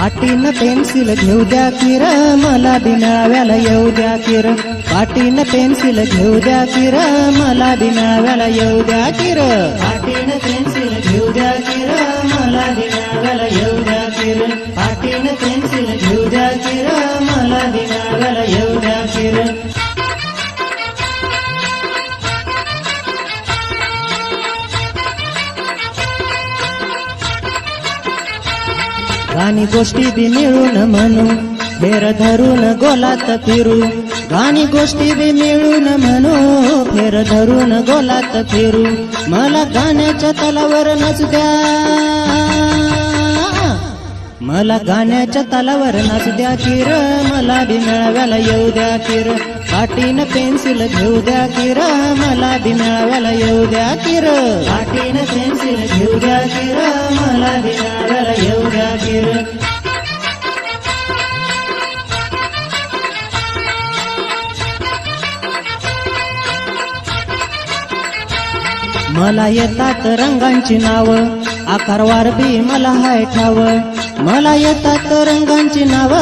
पाटीन pencil घेऊ द्या किर मला बी मेळाव्याला येऊ द्या किर पाटीन पेन्सिल घेऊ द्या किर मला बी मेळाव्याला येऊ द्या किर पाटीन पेन्सिल घेऊ द्या किर मला बी मेळाव्याला येऊ द्या किर पाटीन पेन्सिल घेऊ द्या किर मला बी मेळाव्याला येऊ द्या किर गाणी गोष्टी बी मिळून म्हणू फेर धरून गोलात फिरू गाणी गोष्टी बी मिळून म्हणू फेर धरून गोलात फिरू मला गाण्याच्या तलावर नाचू द्या मला गाण्याच्या तलावर नाचू द्या किर मला बी मेळाव्याला येऊ द्या किर पाटीन पेन्सिल घेऊ द्या किर मला बी मेळाव्याला येऊ द्या किर पाटीन पेन्सिल घेऊ द्या किर मला बी मेळाव्याला येऊ द्या किर मला येतात रंगांची नाव आकारवार बी मला हाय ठाव मला येतात रंगांची नाव